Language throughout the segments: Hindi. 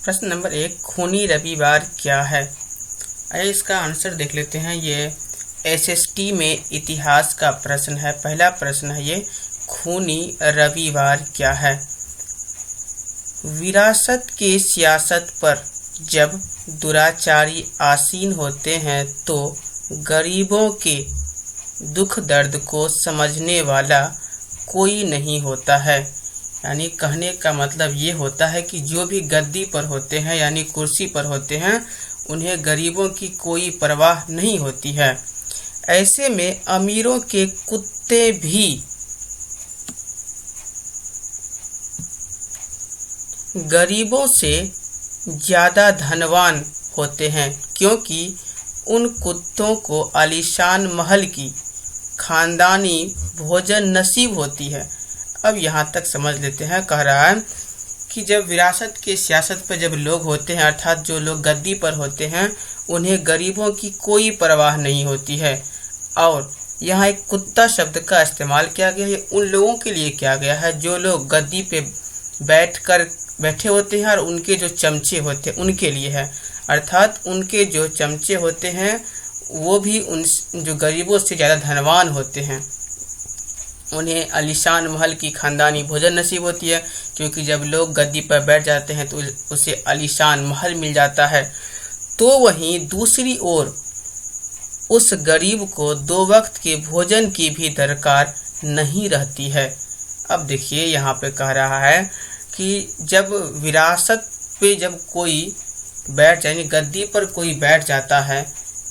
प्रश्न नंबर 1, खूनी रविवार क्या है? आइए इसका आंसर देख लेते हैं। ये एसएसटी में इतिहास का प्रश्न है। पहला प्रश्न है ये, खूनी रविवार क्या है? विरासत के सियासत पर जब दुराचारी आसीन होते हैं तो गरीबों के दुख दर्द को समझने वाला कोई नहीं होता है। यानी कहने का मतलब ये होता है कि जो भी गद्दी पर होते हैं यानी कुर्सी पर होते हैं, उन्हें गरीबों की कोई परवाह नहीं होती है। ऐसे में अमीरों के कुत्ते भी गरीबों से ज्यादा धनवान होते हैं, क्योंकि उन कुत्तों को आलीशान महल की खानदानी भोजन नसीब होती है। अब यहाँ तक समझ लेते हैं। कह रहा है कि जब विरासत के सियासत पर जब लोग होते हैं, अर्थात जो लोग गद्दी पर होते हैं, उन्हें गरीबों की कोई परवाह नहीं होती है। और यहाँ एक कुत्ता शब्द का इस्तेमाल किया गया है। उन लोगों के लिए किया गया है जो लोग गद्दी पे बैठे होते हैं और उनके जो चमचे होते हैं उनके लिए है। अर्थात उनके जो चमचे होते हैं वो भी उन जो गरीबों से ज़्यादा धनवान होते हैं, उन्हें आलीशान महल की खानदानी भोजन नसीब होती है, क्योंकि जब लोग गद्दी पर बैठ जाते हैं तो उसे आलीशान महल मिल जाता है। तो वहीं दूसरी ओर उस गरीब को 2 वक्त के भोजन की भी दरकार नहीं रहती है। अब देखिए यहाँ पे कह रहा है कि जब विरासत पे जब कोई बैठ यानी गद्दी पर कोई बैठ जाता है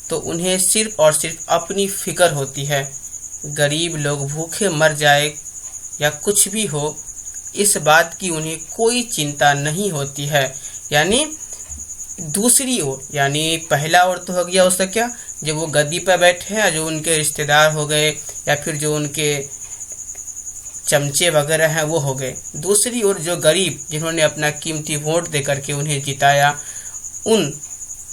तो उन्हें सिर्फ और सिर्फ अपनी फिक्र होती है। गरीब लोग भूखे मर जाए या कुछ भी हो, इस बात की उन्हें कोई चिंता नहीं होती है। यानी दूसरी ओर, यानी पहला ओर तो हो गया उसका क्या, जब वो गद्दी पर बैठे हैं, जो उनके रिश्तेदार हो गए या फिर जो उनके चमचे वगैरह हैं वो हो गए। दूसरी ओर जो गरीब जिन्होंने अपना कीमती वोट दे करके उन्हें जिताया,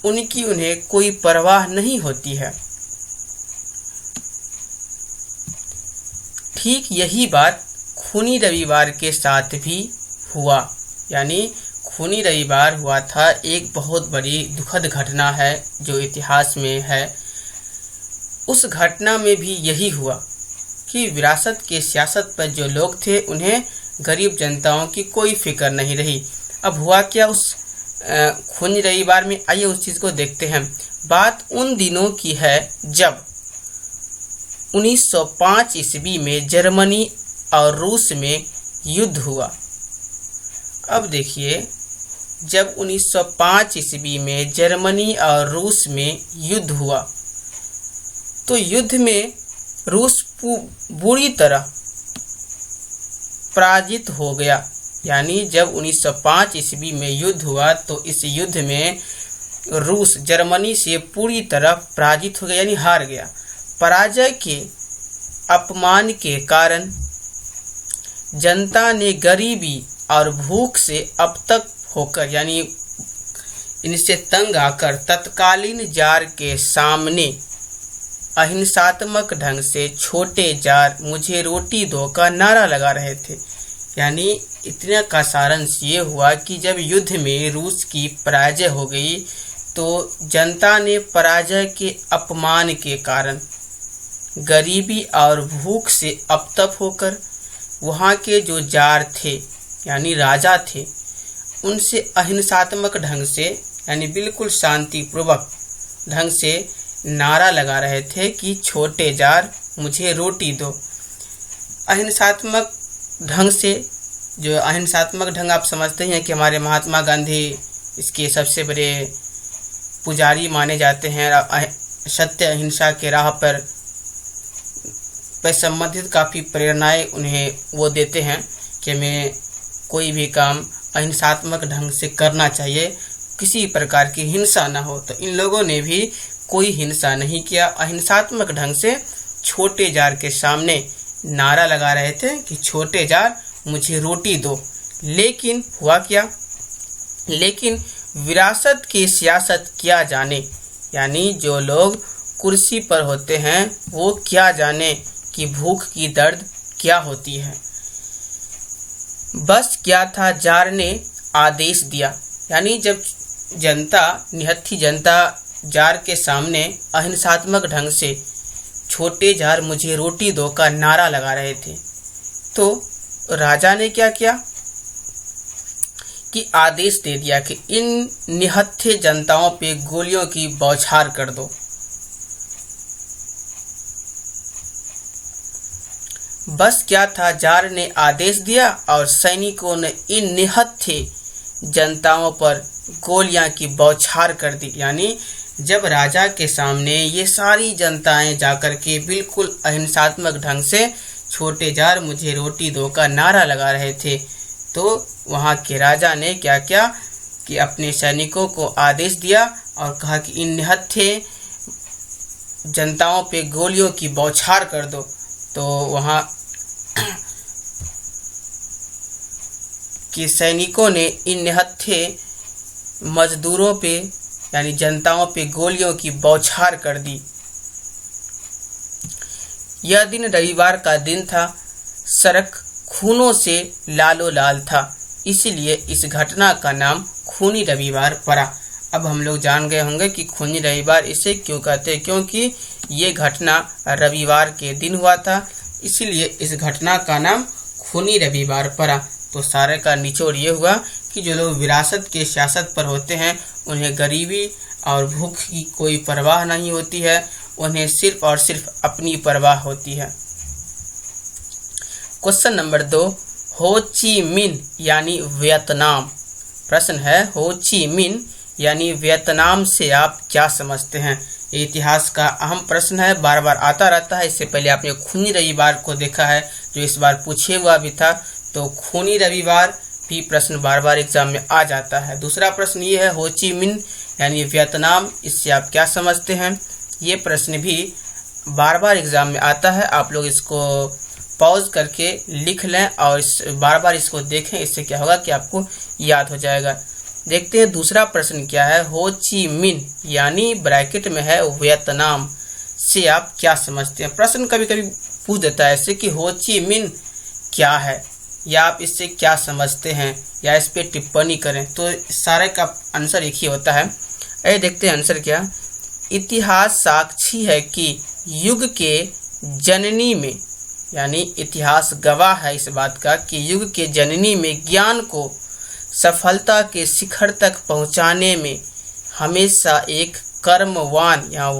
उनकी उन्हें कोई परवाह नहीं होती है। ठीक यही बात खूनी रविवार के साथ भी हुआ। यानी खूनी रविवार हुआ था, एक बहुत बड़ी दुखद घटना है जो इतिहास में है। उस घटना में भी यही हुआ कि विरासत के सियासत पर जो लोग थे उन्हें गरीब जनताओं की कोई फिक्र नहीं रही। अब हुआ क्या उस खूनी रविवार में? आइए उस चीज को देखते हैं। बात उन दिनों की है जब 1905 ईस्वी में जर्मनी और रूस में युद्ध हुआ। अब देखिए, जब 1905 ईस्वी में जर्मनी और रूस में युद्ध हुआ तो युद्ध में रूस बुरी तरह पराजित हो गया। यानी जब 1905 ईस्वी में युद्ध हुआ तो इस युद्ध में रूस जर्मनी से पूरी तरह पराजित हो गया, यानी हार गया। पराजय के अपमान के कारण जनता ने गरीबी और भूख से अब तक होकर यानी इनसे तंग आकर तत्कालीन जार के सामने अहिंसात्मक ढंग से छोटे जार मुझे रोटी दो का नारा लगा रहे थे। यानी इतने का सारांश ये हुआ कि जब युद्ध में रूस की पराजय हो गई तो जनता ने पराजय के अपमान के कारण गरीबी और भूख से अपतप होकर वहाँ के जो जार थे यानी राजा थे, उनसे अहिंसात्मक ढंग से यानी बिल्कुल शांतिपूर्वक ढंग से नारा लगा रहे थे कि छोटे जार मुझे रोटी दो। अहिंसात्मक ढंग से, जो अहिंसात्मक ढंग आप समझते हैं कि हमारे महात्मा गांधी इसके सबसे बड़े पुजारी माने जाते हैं। सत्य अहिंसा के राह पर संबंधित काफ़ी प्रेरणाएं उन्हें वो देते हैं कि हमें कोई भी काम अहिंसात्मक ढंग से करना चाहिए, किसी प्रकार की हिंसा ना हो। तो इन लोगों ने भी कोई हिंसा नहीं किया, अहिंसात्मक ढंग से छोटे जार के सामने नारा लगा रहे थे कि छोटे जार मुझे रोटी दो। लेकिन हुआ क्या? लेकिन विरासत की सियासत क्या जाने, यानी जो लोग कुर्सी पर होते हैं वो क्या जाने कि भूख की दर्द क्या होती है। बस क्या था, जार ने आदेश दिया यानी जब जनता, निहत्थी जनता जार के सामने अहिंसात्मक ढंग से छोटे जार मुझे रोटी दो का नारा लगा रहे थे, तो राजा ने क्या किया कि आदेश दे दिया कि इन निहत्थे जनताओं पे गोलियों की बौछार कर दो। बस क्या था, जार ने आदेश दिया और सैनिकों ने इन निहत्थे जनताओं पर गोलियां की बौछार कर दी। यानी जब राजा के सामने ये सारी जनताएं जाकर के बिल्कुल अहिंसात्मक ढंग से छोटे जार मुझे रोटी दो का नारा लगा रहे थे, तो वहां के राजा ने क्या किया कि अपने सैनिकों को आदेश दिया और कहा कि इन निहत्थे जनताओं पे गोलियों की बौछार कर दो। तो वहां कि सैनिकों ने इन निहत्थे मजदूरों पे यानी जनताओं पे गोलियों की बौछार कर दी। यह दिन रविवार का दिन था। सड़क खूनों से लालो लाल था, इसलिए इस घटना का नाम खूनी रविवार पड़ा। अब हम लोग जान गए होंगे कि खूनी रविवार इसे क्यों कहते हैं, क्योंकि ये घटना रविवार के दिन हुआ था, इसलिए इस घटना का नाम खूनी रविवार पड़ा। तो सारे का निचोड़ ये हुआ कि जो लोग विरासत के सियासत पर होते हैं उन्हें गरीबी और भूख की कोई परवाह नहीं होती है, उन्हें सिर्फ और सिर्फ अपनी परवाह होती है। क्वेश्चन नंबर 2, हो ची मिन यानी वियतनाम। प्रश्न है, हो ची मिन यानी वियतनाम से आप क्या समझते हैं। ये इतिहास का अहम प्रश्न है, बार बार आता रहता है। इससे पहले आपने खूनी रविवार को देखा है जो इस बार पूछे हुआ भी था, तो खूनी रविवार भी प्रश्न बार बार एग्जाम में आ जाता है। दूसरा प्रश्न ये है, हो ची मिन यानी वियतनाम, इससे आप क्या समझते हैं। ये प्रश्न भी बार बार एग्जाम में आता है, आप लोग इसको पॉज करके लिख लें और बार बार इसको देखें, इससे क्या होगा कि आपको याद हो जाएगा। देखते हैं दूसरा प्रश्न क्या है, हो ची मिन यानी ब्रैकेट में है वियतनाम से आप क्या समझते हैं। प्रश्न कभी कभी पूछ देता है ऐसे कि हो ची मिन क्या है या आप इससे क्या समझते हैं या इस पे टिप्पणी करें, तो सारे का आंसर एक ही होता है। अरे देखते हैं आंसर क्या। इतिहास साक्षी है कि युग के जननी में, यानी इतिहास गवाह है इस बात का कि युग के जननी में ज्ञान को सफलता के शिखर तक पहुंचाने में हमेशा एक कर्मवान, यहाँ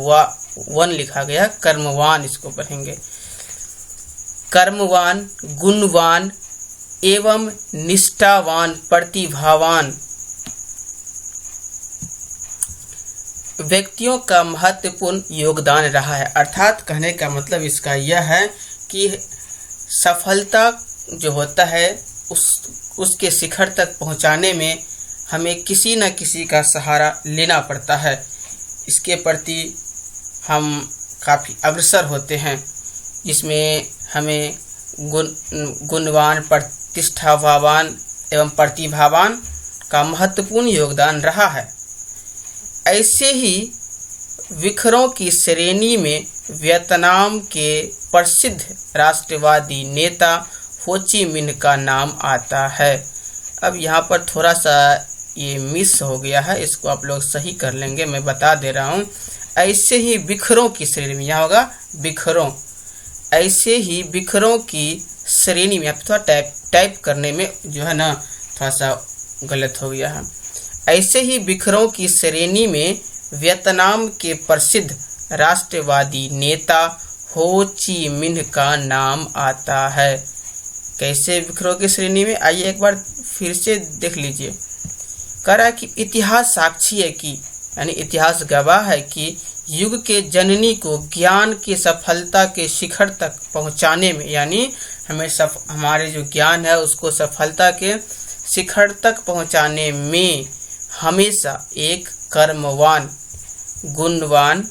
वन लिखा गया, कर्मवान इसको पढ़ेंगे, कर्मवान, गुणवान एवं निष्ठावान, प्रतिभावान व्यक्तियों का महत्वपूर्ण योगदान रहा है। अर्थात कहने का मतलब इसका यह है कि सफलता जो होता है उसके शिखर तक पहुंचाने में हमें किसी न किसी का सहारा लेना पड़ता है। इसके प्रति हम काफ़ी अग्रसर होते हैं, जिसमें हमें गुणवान, प्रतिष्ठावान एवं प्रतिभावान का महत्वपूर्ण योगदान रहा है। ऐसे ही विखरों की श्रेणी में वियतनाम के प्रसिद्ध राष्ट्रवादी नेता हो ची मिन्ह का नाम आता है। अब यहाँ पर थोड़ा सा ये मिस हो गया है, इसको आप लोग सही कर लेंगे, मैं बता दे रहा हूँ। ऐसे ही विखरों की श्रेणी में, यहाँ होगा विखरों, ऐसे ही विखरों की श्रेणी में, आप थोड़ा टाइप करने में जो है ना थोड़ा सा गलत हो गया है। ऐसे ही विखरों की श्रेणी में वियतनाम के प्रसिद्ध राष्ट्रवादी नेता हो ची मिन्ह का नाम आता है। कैसे विखरों की श्रेणी में, आइए एक बार फिर से देख लीजिए। कह रहा है कि इतिहास साक्षी है कि, यानी इतिहास गवाह है कि युग के जननी को ज्ञान की सफलता के शिखर तक पहुंचाने में, यानी हमें हमारे जो ज्ञान है उसको सफलता के शिखर तक पहुंचाने में हमेशा एक कर्मवान, गुणवान,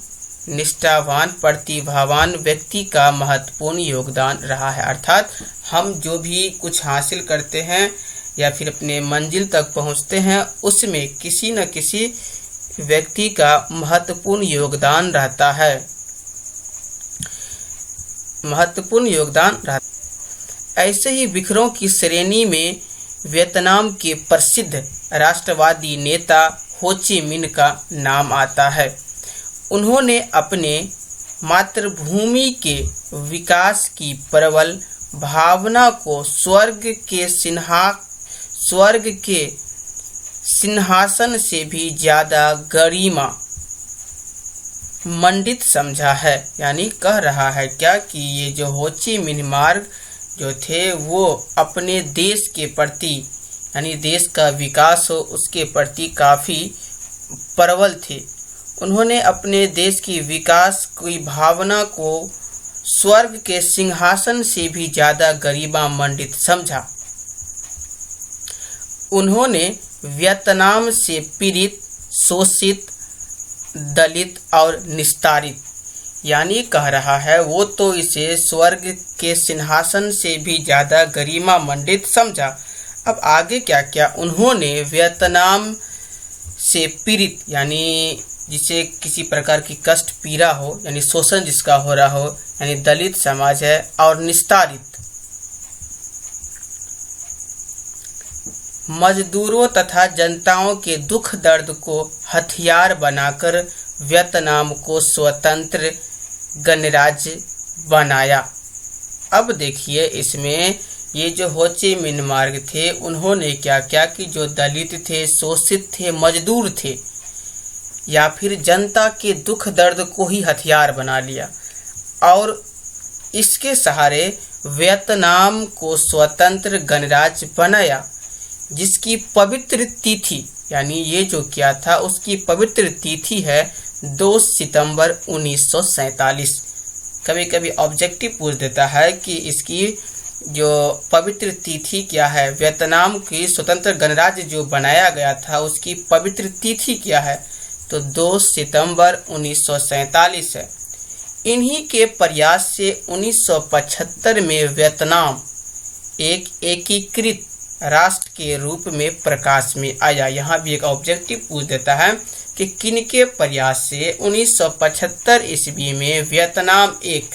निष्ठावान, प्रतिभावान व्यक्ति का महत्वपूर्ण योगदान रहा है। अर्थात हम जो भी कुछ हासिल करते हैं या फिर अपने मंजिल तक पहुंचते हैं उसमें किसी न किसी व्यक्ति का महत्वपूर्ण योगदान रहता है, महत्वपूर्ण योगदान रहता है। ऐसे ही विखरों की श्रेणी में वियतनाम के प्रसिद्ध राष्ट्रवादी नेता हो ची मिन्ह का नाम आता है। उन्होंने अपने मातृभूमि के विकास की प्रबल भावना को स्वर्ग के सिंहासन से भी ज्यादा गरिमा मंडित समझा है। यानी कह रहा है क्या कि ये जो हो ची मिन्ह मार्ग जो थे वो अपने देश के प्रति यानी देश का विकास हो उसके प्रति काफ़ी प्रबल थे। उन्होंने अपने देश की विकास की भावना को स्वर्ग के सिंहासन से भी ज़्यादा गरिमा मंडित समझा। उन्होंने वियतनाम से पीड़ित, शोषित, दलित और निस्तारित यानी कह रहा है वो तो इसे स्वर्ग के सिंहासन से भी ज़्यादा गरिमा मंडित समझा। अब आगे क्या क्या उन्होंने वियतनाम से पीड़ित यानी जिसे किसी प्रकार की कष्ट पीड़ा हो यानी शोषण जिसका हो रहा हो यानी दलित समाज है और निस्तारित मजदूरों तथा जनताओं के दुख दर्द को हथियार बनाकर वियतनाम को स्वतंत्र गणराज्य बनाया। अब देखिए इसमें ये जो हो ची मिन्ह मार्ग थे उन्होंने क्या क्या कि जो दलित थे, शोषित थे, मजदूर थे या फिर जनता के दुख दर्द को ही हथियार बना लिया और इसके सहारे वियतनाम को स्वतंत्र गणराज्य बनाया, जिसकी पवित्र तिथि यानी ये जो किया था उसकी पवित्र तिथि है 2 सितंबर 1947। कभी कभी ऑब्जेक्टिव पूछ देता है कि इसकी जो पवित्र तिथि क्या है, वियतनाम की स्वतंत्र गणराज्य जो बनाया गया था उसकी पवित्र तिथि क्या है, तो 2 सितंबर 1947 है। इन्हीं के प्रयास से 1975 में वियतनाम एक एकीकृत राष्ट्र के रूप में प्रकाश में आया। यहाँ भी एक ऑब्जेक्टिव पूछ देता है कि किनके प्रयास से 1975 ईस्वी में वियतनाम एक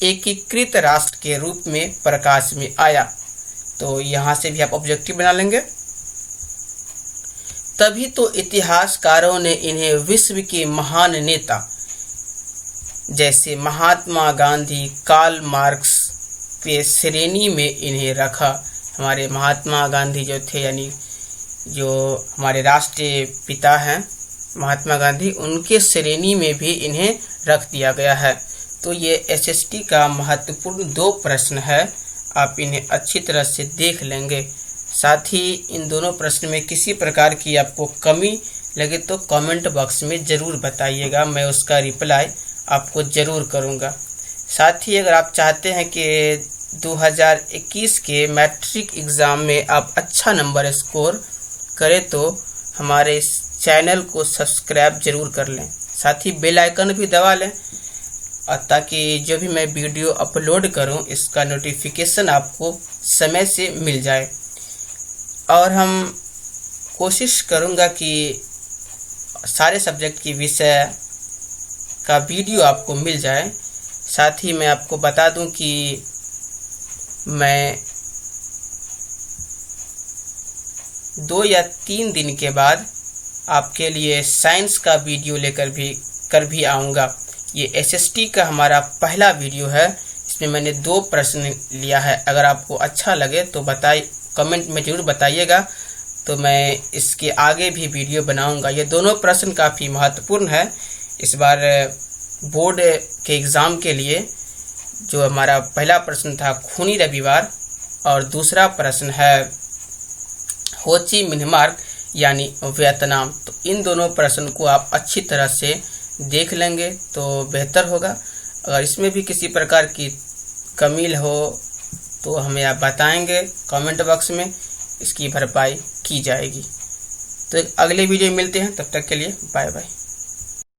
एकीकृत राष्ट्र के रूप में प्रकाश में आया। तो यहाँ से भी आप ऑब्जेक्टिव बना लेंगे। तभी तो इतिहासकारों ने इन्हें विश्व के महान नेता जैसे महात्मा गांधी, कार्ल मार्क्स के श्रेणी में इन्हें रखा। हमारे महात्मा गांधी जो थे यानी जो हमारे राष्ट्रीय पिता हैं महात्मा गांधी, उनके श्रेणी में भी इन्हें रख दिया गया है। तो ये एसएसटी का महत्वपूर्ण 2 प्रश्न है, आप इन्हें अच्छी तरह से देख लेंगे। साथ ही इन दोनों प्रश्न में किसी प्रकार की आपको कमी लगे तो कमेंट बॉक्स में ज़रूर बताइएगा, मैं उसका रिप्लाई आपको ज़रूर करूँगा। साथ ही अगर आप चाहते हैं कि 2021 के मैट्रिक एग्ज़ाम में आप अच्छा नंबर स्कोर करें तो हमारे इस चैनल को सब्सक्राइब जरूर कर लें, साथ ही बेल आइकन भी दबा लें ताकि जो भी मैं वीडियो अपलोड करूं इसका नोटिफिकेशन आपको समय से मिल जाए। और हम कोशिश करूंगा कि सारे सब्जेक्ट की विषय का वीडियो आपको मिल जाए। साथ ही मैं आपको बता दूं कि मैं 2 या 3 दिन के बाद आपके लिए साइंस का वीडियो लेकर भी आऊँगा। ये एसएसटी का हमारा पहला वीडियो है, इसमें मैंने 2 प्रश्न लिया है। अगर आपको अच्छा लगे तो कमेंट में ज़रूर बताइएगा, तो मैं इसके आगे भी वीडियो बनाऊंगा। ये दोनों प्रश्न काफ़ी महत्वपूर्ण है इस बार बोर्ड के एग्ज़ाम के लिए। जो हमारा पहला प्रश्न था खूनी रविवार और दूसरा प्रश्न है हो ची मिन्ह मार्ग यानी वियतनाम। तो इन दोनों प्रश्न को आप अच्छी तरह से देख लेंगे तो बेहतर होगा। अगर इसमें भी किसी प्रकार की कमी हो तो हमें आप बताएंगे कमेंट बॉक्स में, इसकी भरपाई की जाएगी। तो अगले वीडियो में मिलते हैं, तब तक के लिए बाय बाय।